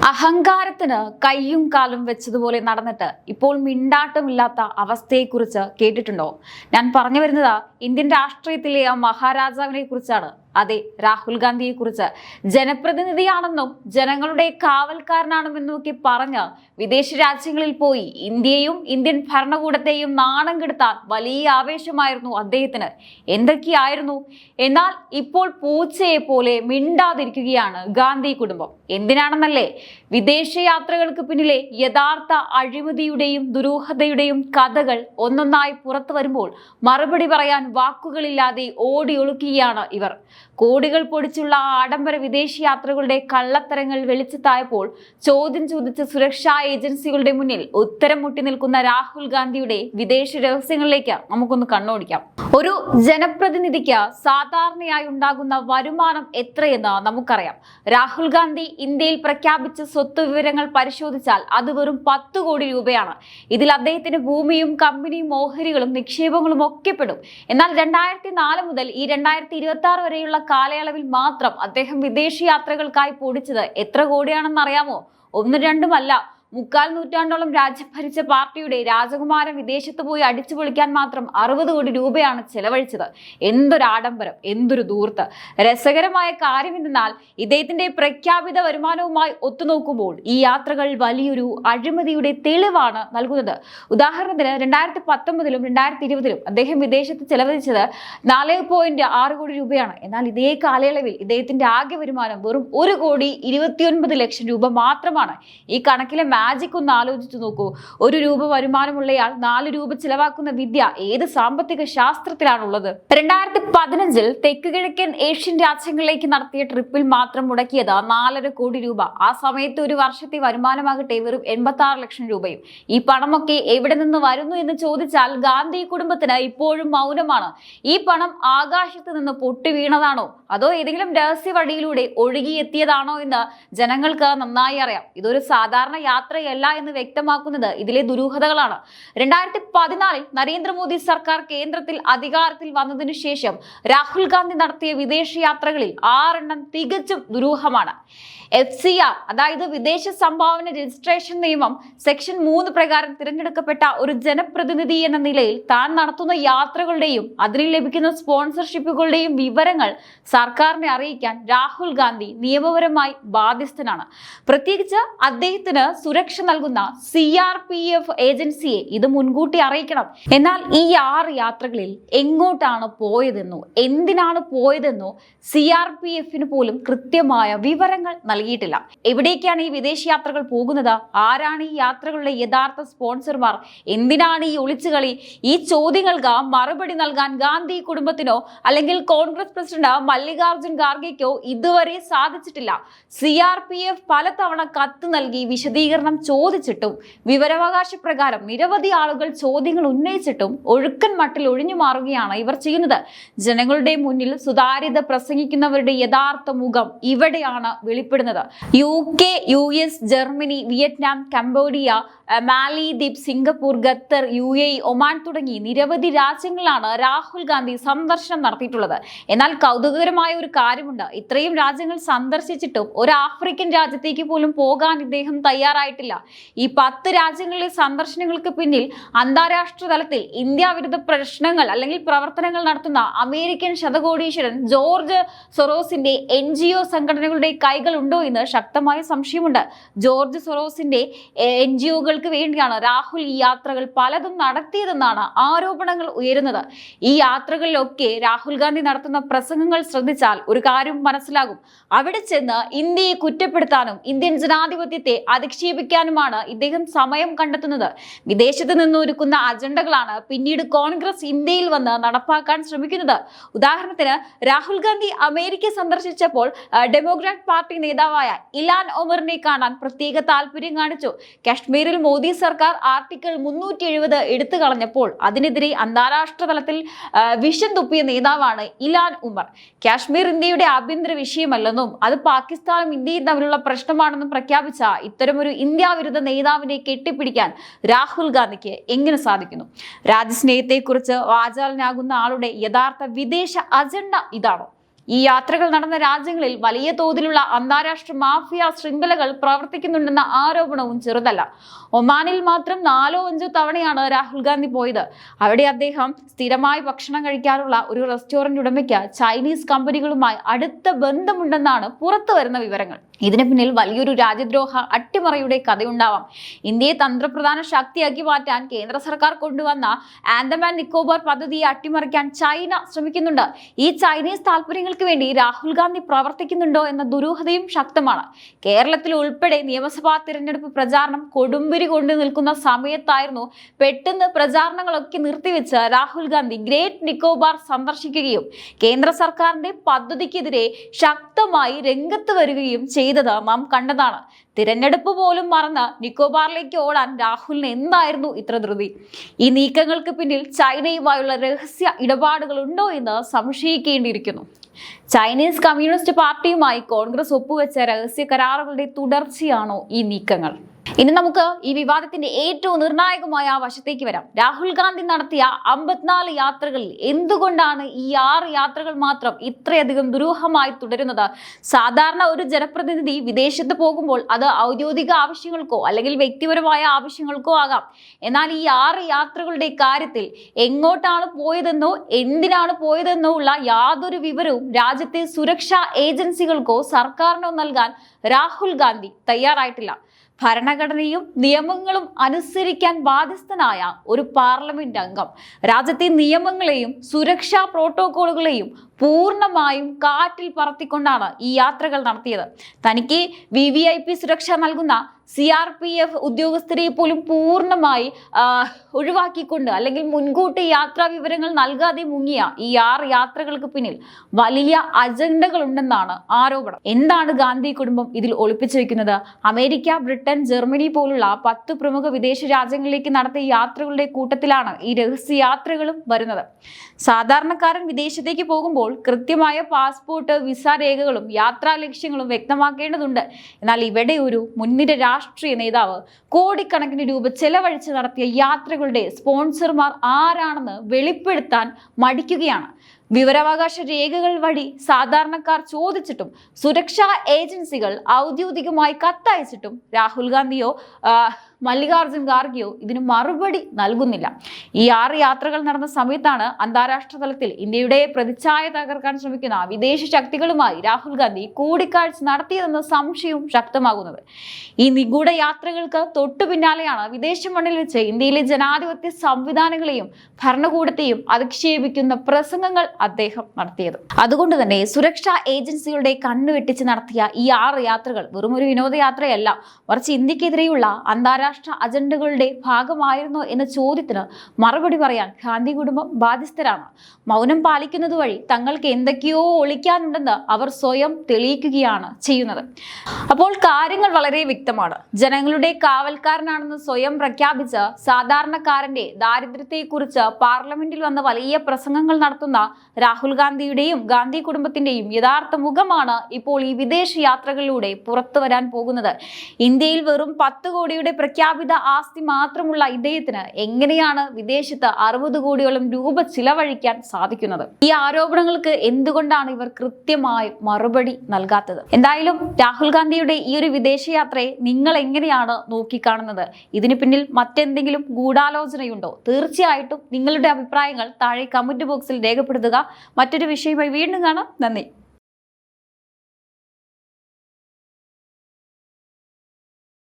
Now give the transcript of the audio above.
അഹങ്കാരത്തിന് കയ്യും കാലും വെച്ചതുപോലെ നടന്നിട്ട് ഇപ്പോൾ മിണ്ടാട്ടമില്ലാത്ത അവസ്ഥയെക്കുറിച്ച് കേട്ടിട്ടുണ്ടോ? ഞാൻ പറഞ്ഞു വരുന്നത് ഇന്ത്യൻ രാഷ്ട്രീയത്തിലെ ആ മഹാരാജാവിനെ കുറിച്ചാണ്. അതെ, രാഹുൽ ഗാന്ധിയെ കുറിച്ച്. ജനപ്രതിനിധിയാണെന്നും ജനങ്ങളുടെ കാവൽക്കാരനാണെന്നും ഒക്കെ പറഞ്ഞ് വിദേശ രാജ്യങ്ങളിൽ പോയി ഇന്ത്യയും ഇന്ത്യൻ ഭരണകൂടത്തെയും നാണം കെടുത്താൻ വലിയ ആവേശമായിരുന്നു അദ്ദേഹത്തിന്. എന്തൊക്കെയായിരുന്നു? എന്നാൽ ഇപ്പോൾ പൂച്ചയെ പോലെ മിണ്ടാതിരിക്കുകയാണ് ഗാന്ധി കുടുംബം. എന്തിനാണെന്നല്ലേ? വിദേശയാത്രകൾക്ക് പിന്നിലെ യഥാർത്ഥ അഴിമതിയുടെയും ദുരൂഹതയുടെയും കഥകൾ ഒന്നൊന്നായി പുറത്തു വരുമ്പോൾ മറുപടി പറയാൻ വാക്കുകളില്ലാതെ ഓടിയൊളുക്കുകയാണ് ഇവർ. കോടികൾ പൊടിച്ചുള്ള ആഡംബര വിദേശയാത്രകളുടെ കള്ളത്തരങ്ങൾ വെളിച്ചത്തായപ്പോൾ ചോദ്യം ചോദിച്ച സുരക്ഷാ ഏജൻസികളുടെ മുന്നിൽ ഉത്തരം മുട്ടി നിൽക്കുന്ന രാഹുൽ ഗാന്ധിയുടെ വിദേശ രഹസ്യങ്ങളിലേക്ക് നമുക്കൊന്ന് കണ്ണോടിക്കാം. ഒരു ജനപ്രതിനിധിക്ക് സാധാരണയായി ഉണ്ടാകുന്ന വരുമാനം എത്രയെന്ന് നമുക്കറിയാം. രാഹുൽ ഗാന്ധി ഇന്ത്യയിൽ പ്രഖ്യാപിച്ച സ്വത്ത് വിവരങ്ങൾ പരിശോധിച്ചാൽ അത് വെറും 10 കോടി രൂപയാണ്. ഇതിൽ അദ്ദേഹത്തിന് ഭൂമിയും കമ്പനിയും ഓഹരികളും നിക്ഷേപങ്ങളും ഒക്കെ പെടും. എന്നാൽ 2004 മുതൽ ഈ 2026 വരെയുള്ള കാലയളവിൽ മാത്രം അദ്ദേഹം വിദേശയാത്രകൾക്കായി പൊടിച്ചത് എത്ര കോടിയാണെന്ന് അറിയാമോ? 1-2 മുക്കാൽ നൂറ്റാണ്ടോളം രാജ്യം ഭരിച്ച പാർട്ടിയുടെ രാജകുമാരൻ വിദേശത്ത് പോയി അടിച്ചു പൊളിക്കാൻ മാത്രം 60 കോടി രൂപയാണ് ചെലവഴിച്ചത്. എന്തൊരു ആഡംബരം, എന്തൊരു ധൂർത്ത്! രസകരമായ കാര്യം എന്തെന്നാൽ ഇദ്ദേഹത്തിന്റെ പ്രഖ്യാപിത വരുമാനവുമായി ഒത്തുനോക്കുമ്പോൾ ഈ യാത്രകൾ വലിയൊരു അഴിമതിയുടെ തെളിവാണ് നൽകുന്നത്. ഉദാഹരണത്തിന് 2019-ലും 2020-ലും അദ്ദേഹം വിദേശത്ത് ചെലവഴിച്ചത് 4.6 കോടി രൂപയാണ്. എന്നാൽ ഇതേ കാലയളവിൽ ഇദ്ദേഹത്തിന്റെ ആകെ വരുമാനം വെറും 1,29 ലക്ഷം രൂപ മാത്രമാണ്. ഈ കണക്കിലെ മാജിക് ഒന്ന് ആലോചിച്ചു നോക്കൂ. 1 രൂപ വരുമാനമുള്ളയാൾ 4 രൂപ ചിലവാക്കുന്ന വിദ്യ ഏത് സാമ്പത്തിക ശാസ്ത്രത്തിലാണുള്ളത്? 2015-ൽ തെക്ക് കിഴക്കൻ ഏഷ്യൻ രാജ്യങ്ങളിലേക്ക് നടത്തിയ ട്രിപ്പിൽ മാത്രം മുടക്കിയത് 4.5 കോടി രൂപ. ആ സമയത്ത് ഒരു വർഷത്തെ വരുമാനമാകട്ടെ വെറും 86 ലക്ഷം രൂപയും. ഈ പണമൊക്കെ എവിടെ നിന്ന് വരുന്നു എന്ന് ചോദിച്ചാൽ ഗാന്ധി കുടുംബത്തിന് ഇപ്പോഴും മൗനമാണ്. ഈ പണം ആകാശത്ത് നിന്ന് പൊട്ടി വീണതാണോ അതോ ഏതെങ്കിലും രഹസ്യ വഴിയിലൂടെ ഒഴുകിയെത്തിയതാണോ എന്ന് ജനങ്ങൾക്ക് നന്നായി അറിയാം. ഇതൊരു സാധാരണ യാത്രയല്ല എന്ന് വ്യക്തമാക്കുന്നത് ഇതിലെ ദുരൂഹതകളാണ്. 2014-ൽ നരേന്ദ്രമോദി സർക്കാർ കേന്ദ്രത്തിൽ അധികാരത്തിൽ വന്നതിനു ശേഷം രാഹുൽ ഗാന്ധി നടത്തിയ വിദേശയാത്രകളിൽ 6 തികച്ചും ദുരൂഹമാണ്. FCR അതായത് വിദേശ സംഭാവന രജിസ്ട്രേഷൻ നിയമം സെക്ഷൻ 3 പ്രകാരം തിരഞ്ഞെടുക്കപ്പെട്ട ഒരു ജനപ്രതിനിധി എന്ന നിലയിൽ താൻ നടത്തുന്ന യാത്രകളുടെയും അതിന് ലഭിക്കുന്ന സ്പോൺസർഷിപ്പുകളുടെയും വിവരങ്ങൾ സർക്കാരിനെ അറിയിക്കാൻ രാഹുൽ ഗാന്ധി നിയമപരമായി ബാധ്യസ്ഥനാണ്. പ്രത്യേകിച്ച് അദ്ദേഹത്തിന് സുരക്ഷ നൽകുന്ന CRPF ഏജൻസിയെ ഇത് മുൻകൂട്ടി അറിയിക്കണം. എന്നാൽ ഈ 6 യാത്രകളിൽ എങ്ങോട്ടാണ് പോയതെന്നോ എന്തിനാണ് പോയതെന്നോ CRPFന് പോലും കൃത്യമായ വിവരങ്ങൾ നൽകിയിട്ടില്ല. എവിടേക്കാണ് ഈ വിദേശയാത്രകൾ പോകുന്നത്? ആരാണ് ഈ യാത്രകളുടെ യഥാർത്ഥ സ്പോൺസർമാർ? എന്തിനാണ് ഈ ഒളിച്ചുകളി? ഈ ചോദ്യങ്ങൾക്ക് മറുപടി നൽകാൻ ഗാന്ധി കുടുംബത്തിനോ അല്ലെങ്കിൽ കോൺഗ്രസ് പ്രസിഡന്റ് മല്ലികാർജുൻ ഖാർഗെക്കോ ഇതുവരെ സാധിച്ചിട്ടില്ല. CRPF പലതവണ കത്ത് നൽകി വിശദീകരണം ചോദിച്ചിട്ടും വിവരാവകാശ പ്രകാരം നിരവധി ആളുകൾ ചോദ്യങ്ങൾ ഉന്നയിച്ചിട്ടും ഒഴുക്കൻ മട്ടിൽ ഒഴിഞ്ഞു മാറുകയാണ് ഇവർ ചെയ്യുന്നത്. ജനങ്ങളുടെ മുന്നിൽ സുതാര്യത പ്രസംഗിക്കുന്നവരുടെ യഥാർത്ഥ മുഖം ഇവിടെയാണ് വെളിപ്പെടുന്നത്. UK, US, Germany, Vietnam, Cambodia, മാലിദ്വീപ്, സിംഗപ്പൂർ, ഖത്തർ, UAE, ഒമാൻ തുടങ്ങി നിരവധി രാജ്യങ്ങളിലാണ് രാഹുൽ ഗാന്ധി സന്ദർശനം നടത്തിയിട്ടുള്ളത്. എന്നാൽ കൗതുകകരമായ ഒരു കാര്യമുണ്ട്. ഇത്രയും രാജ്യങ്ങൾ സന്ദർശിച്ചിട്ടും ഒരു ആഫ്രിക്കൻ രാജ്യത്തേക്ക് പോലും പോകാൻ ഇദ്ദേഹം തയ്യാറായിട്ടില്ല. ഈ 10 രാജ്യങ്ങളിലെ സന്ദർശനങ്ങൾക്ക് പിന്നിൽ അന്താരാഷ്ട്ര തലത്തിൽ ഇന്ത്യ വിരുദ്ധ പ്രശ്നങ്ങൾ അല്ലെങ്കിൽ പ്രവർത്തനങ്ങൾ നടത്തുന്ന അമേരിക്കൻ ശതകോടീശ്വരൻ ജോർജ് സൊറോസിന്റെ NGO സംഘടനകളുടെ കൈകളുണ്ടോ എന്ന് ശക്തമായ സംശയമുണ്ട്. ജോർജ് സൊറോസിന്റെ NGOകൾക്ക് വേണ്ടിയാണ് രാഹുൽ ഈ യാത്രകൾ പലതും നടത്തിയതെന്നാണ് ആരോപണങ്ങൾ ഉയരുന്നത്. ഈ യാത്രകളിലൊക്കെ രാഹുൽ ഗാന്ധി നടത്തുന്ന പ്രസംഗങ്ങൾ ശ്രദ്ധിച്ചാൽ ഒരു കാര്യം മനസ്സിലാകും. അവിടെ ചെന്ന് ഇന്ത്യയെ കുറ്റപ്പെടുത്താനും ഇന്ത്യൻ ജനാധിപത്യത്തെ അധിക്ഷേപിക്കാനുമാണ് ഇദ്ദേഹം സമയം കണ്ടെത്തുന്നത്. വിദേശത്ത് നിന്ന് ഒരുക്കുന്ന അജണ്ടകളാണ് പിന്നീട് കോൺഗ്രസ് ഇന്ത്യയിൽ വന്ന് നടപ്പാക്കാൻ ശ്രമിക്കുന്നത്. ഉദാഹരണത്തിന് രാഹുൽ ഗാന്ധി അമേരിക്ക സന്ദർശിച്ചപ്പോൾ ഡെമോക്രാറ്റ് പാർട്ടി നേതാവായ ഇലാൻ ഒമറിനെ കാണാൻ പ്രത്യേക താല്പര്യം കാണിച്ചു. കാശ്മീരിൽ മോദി സർക്കാർ ആർട്ടിക്കിൾ 370 എടുത്തു കളഞ്ഞപ്പോൾ അതിനെതിരെ അന്താരാഷ്ട്ര തലത്തിൽ വിഷം തുപ്പിയ നേതാവാണ് ഇലാൻ ഉമർ. കാശ്മീർ ഇന്ത്യയുടെ ആഭ്യന്തര വിഷയമല്ലെന്നും അത് പാകിസ്ഥാനും ഇന്ത്യയും തമ്മിലുള്ള പ്രശ്നമാണെന്നും പ്രഖ്യാപിച്ച ഇത്തരമൊരു ഇന്ത്യ വിരുദ്ധ നേതാവിനെ കെട്ടിപ്പിടിക്കാൻ രാഹുൽ ഗാന്ധിക്ക് എങ്ങനെ സാധിക്കുന്നു? രാജ്യസ്നേഹത്തെക്കുറിച്ച് വാചാലനാകുന്ന ആളുടെ യഥാർത്ഥ വിദേശ അജണ്ട ഇതാണോ? ഈ യാത്രകൾ നടന്ന രാജ്യങ്ങളിൽ വലിയ തോതിലുള്ള അന്താരാഷ്ട്ര മാഫിയ ശൃംഖലകൾ പ്രവർത്തിക്കുന്നുണ്ടെന്ന ആരോപണവും ചെറുതല്ല. ഒമാനിൽ മാത്രം 4-5 തവണയാണ് രാഹുൽ ഗാന്ധി പോയത്. അവിടെ അദ്ദേഹം സ്ഥിരമായി ഭക്ഷണം കഴിക്കാറുള്ള ഒരു റെസ്റ്റോറന്റ് ഉടമയ്ക്ക് ചൈനീസ് കമ്പനികളുമായി അടുത്ത ബന്ധമുണ്ടെന്നാണ് പുറത്തു വരുന്ന വിവരങ്ങൾ. ഇതിന് പിന്നിൽ വലിയൊരു രാജ്യദ്രോഹ അട്ടിമറിയുടെ കഥയുണ്ടാവാം. ഇന്ത്യയെ തന്ത്രപ്രധാന ശക്തിയാക്കി മാറ്റാൻ കേന്ദ്ര സർക്കാർ കൊണ്ടുവന്ന ആൻഡമാൻ നിക്കോബാർ പദ്ധതിയെ അട്ടിമറിക്കാൻ ചൈന ശ്രമിക്കുന്നുണ്ട്. ഈ ചൈനീസ് താല്പര്യങ്ങൾക്ക് വേണ്ടി രാഹുൽ ഗാന്ധി പ്രവർത്തിക്കുന്നുണ്ടോ എന്ന ദുരൂഹതയും ശക്തമാണ്. കേരളത്തിൽ ഉൾപ്പെടെ നിയമസഭാ തിരഞ്ഞെടുപ്പ് പ്രചാരണം കൊടുമ്പിരി കൊണ്ടു നിൽക്കുന്ന സമയത്തായിരുന്നു പെട്ടെന്ന് പ്രചാരണങ്ങളൊക്കെ നിർത്തിവെച്ച് രാഹുൽ ഗാന്ധി ഗ്രേറ്റ് നിക്കോബാർ സന്ദർശിക്കുകയും കേന്ദ്ര സർക്കാരിന്റെ പദ്ധതിക്കെതിരെ ശക്തമായി രംഗത്ത് വരികയും ചെയ്തത് നാം കണ്ടതാണ്. തിരഞ്ഞെടുപ്പ് പോലും മറന്ന് നിക്കോബാറിലേക്ക് ഓടാൻ രാഹുലിന് എന്തായിരുന്നു ഇത്ര ധൃതി? ഈ നീക്കങ്ങൾക്ക് പിന്നിൽ ചൈനയുമായുള്ള രഹസ്യ ഇടപാടുകൾ ഉണ്ടോ എന്ന് സംശയിക്കേണ്ടിയിരിക്കുന്നു. ചൈനീസ് കമ്മ്യൂണിസ്റ്റ് പാർട്ടിയുമായി കോൺഗ്രസ് ഒപ്പുവെച്ച രഹസ്യ കരാറുകളുടെ തുടർച്ചയാണോ ഈ നീക്കങ്ങൾ? ഇനി നമുക്ക് ഈ വിവാദത്തിന്റെ ഏറ്റവും നിർണായകമായ വശത്തേക്ക് വരാം. രാഹുൽ ഗാന്ധി നടത്തിയ 54 യാത്രകളിൽ എന്തുകൊണ്ടാണ് ഈ 6 യാത്രകൾ മാത്രം ഇത്രയധികം ദുരൂഹമായി തുടരുന്നത്? സാധാരണ ഒരു ജനപ്രതിനിധി വിദേശത്ത് പോകുമ്പോൾ അത് ഔദ്യോഗിക ആവശ്യങ്ങൾക്കോ അല്ലെങ്കിൽ വ്യക്തിപരമായ ആവശ്യങ്ങൾക്കോ ആകാം. എന്നാൽ ഈ 6 യാത്രകളുടെ കാര്യത്തിൽ എങ്ങോട്ടാണ് പോയതെന്നോ എന്തിനാണ് പോയതെന്നോ ഉള്ള യാതൊരു വിവരവും രാജ്യത്തെ സുരക്ഷാ ഏജൻസികൾക്കോ സർക്കാരിനോ നൽകാൻ രാഹുൽ ഗാന്ധി തയ്യാറായിട്ടില്ല. ഭരണഘടനയും നിയമങ്ങളും അനുസരിക്കാൻ ബാധ്യസ്ഥനായ ഒരു പാർലമെന്റ് അംഗം രാജ്യത്തെ നിയമങ്ങളെയും സുരക്ഷാ പ്രോട്ടോകോളുകളെയും പൂർണ്ണമായും കാറ്റിൽ പറത്തിക്കൊണ്ടാണ് ഈ യാത്രകൾ നടത്തിയത്. തനിക്ക് VVIP സുരക്ഷ നൽകുന്ന CRPF ഉദ്യോഗസ്ഥരെ പോലും പൂർണ്ണമായി ഒഴിവാക്കിക്കൊണ്ട് അല്ലെങ്കിൽ മുൻകൂട്ടി യാത്രാ വിവരങ്ങൾ നൽകാതെ മുങ്ങിയ ഈ 6 യാത്രകൾക്ക് പിന്നിൽ വലിയ അജണ്ടകൾ ഉണ്ടെന്നാണ് ആരോപണം. എന്താണ് ഗാന്ധി കുടുംബം ഇതിൽ ഒളിപ്പിച്ചു വെക്കുന്നത്? അമേരിക്ക, ബ്രിട്ടൻ, ജർമ്മനി പോലുള്ള 10 പ്രമുഖ വിദേശ രാജ്യങ്ങളിലേക്ക് നടത്തിയ യാത്രകളുടെ കൂട്ടത്തിലാണ് ഈ രഹസ്യ യാത്രകളും വരുന്നത്. സാധാരണക്കാരൻ വിദേശത്തേക്ക് പോകുമ്പോൾ കൃത്യമായ പാസ്പോർട്ട്, വിസ രേഖകളും യാത്രാ ലക്ഷ്യങ്ങളും വ്യക്തമാക്കേണ്ടതുണ്ട്. എന്നാൽ ഇവിടെ ഒരു മുൻനിര രാഷ്ട്രീയ നേതാവ് കോടിക്കണക്കിന് രൂപ ചെലവഴിച്ച് നടത്തിയ യാത്രകളുടെ സ്പോൺസർമാർ ആരാണെന്ന് വെളിപ്പെടുത്താൻ മടിക്കുകയാണ്. വിവരാവകാശ രേഖകൾ വഴി സാധാരണക്കാർ ചോദിച്ചിട്ടും സുരക്ഷാ ഏജൻസികൾ ഔദ്യോഗികമായി കത്തയച്ചിട്ടും രാഹുൽ ഗാന്ധിയോ മല്ലികാർജുൻ ഖാർഗെയോ ഇതിന് മറുപടി നൽകുന്നില്ല. ഈ 6 യാത്രകൾ നടന്ന സമയത്താണ് അന്താരാഷ്ട്ര തലത്തിൽ ഇന്ത്യയുടെ പ്രതിച്ഛായ തകർക്കാൻ ശ്രമിക്കുന്ന വിദേശ ശക്തികളുമായി രാഹുൽ ഗാന്ധി കൂടിക്കാഴ്ച നടത്തിയതെന്ന സംശയവും ശക്തമാകുന്നത്. ഈ നിഗൂഢ യാത്രകൾക്ക് തൊട്ടു പിന്നാലെയാണ് വിദേശ മണ്ണിൽ വെച്ച് ഇന്ത്യയിലെ ജനാധിപത്യ സംവിധാനങ്ങളെയും ഭരണകൂടത്തെയും അധിക്ഷേപിക്കുന്ന പ്രസംഗങ്ങൾ അദ്ദേഹം നടത്തിയത്. അതുകൊണ്ട് തന്നെ സുരക്ഷാ ഏജൻസികളുടെ കണ്ണുവെട്ടിച്ച് നടത്തിയ ഈ 6 യാത്രകൾ വെറും ഒരു വിനോദയാത്രയല്ല, മറിച്ച് ഇന്ത്യക്കെതിരെയുള്ള അന്താരാഷ്ട്ര അജണ്ടകളുടെ ഭാഗമായിരുന്നോ എന്ന ചോദ്യത്തിന് മറുപടി പറയാൻ ഗാന്ധി കുടുംബം ബാധ്യസ്ഥരാണ്. മൗനം പാലിക്കുന്നത് വഴി തങ്ങൾക്ക് എന്തൊക്കെയോ ഒളിക്കാനുണ്ടെന്ന് അവർ സ്വയം തെളിയിക്കുകയാണ് ചെയ്യുന്നത്. അപ്പോൾ കാര്യങ്ങൾ വളരെ വ്യക്തമാണ്. ജനങ്ങളുടെ കാവൽക്കാരനാണെന്ന് സ്വയം പ്രഖ്യാപിച്ച് സാധാരണക്കാരന്റെ ദാരിദ്ര്യത്തെക്കുറിച്ച് പാർലമെന്റിൽ വന്ന വലിയ പ്രസംഗങ്ങൾ നടത്തുന്ന രാഹുൽ ഗാന്ധിയുടെയും ഗാന്ധി കുടുംബത്തിന്റെയും യഥാർത്ഥ മുഖമാണ് ഇപ്പോൾ ഈ വിദേശ യാത്രകളിലൂടെ പുറത്തു വരാൻ പോകുന്നത്. ഇന്ത്യയിൽ വെറും 10 കോടിയുടെ പ്രഖ്യാപിത ആസ്തി മാത്രമുള്ള ഇദ്ദേഹത്തിന് എങ്ങനെയാണ് വിദേശത്ത് 60 കോടിയോളം രൂപ ചിലവഴിക്കാൻ സാധിക്കുന്നത്? ഈ ആരോപണങ്ങൾക്ക് എന്തുകൊണ്ടാണ് ഇവർ കൃത്യമായി മറുപടി നൽകാത്തത്? എന്തായാലും രാഹുൽ ഗാന്ധിയുടെ ഈ ഒരു വിദേശയാത്രയെ നിങ്ങൾ എങ്ങനെയാണ് നോക്കിക്കാണുന്നത്? ഇതിന് പിന്നിൽ മറ്റെന്തെങ്കിലും ഗൂഢാലോചനയുണ്ടോ? തീർച്ചയായിട്ടും നിങ്ങളുടെ അഭിപ്രായങ്ങൾ താഴെ കമന്റ് ബോക്സിൽ രേഖപ്പെടുത്തുക. മറ്റൊരു വിഷയമായി വീണ്ടും കാണാം. നന്ദി.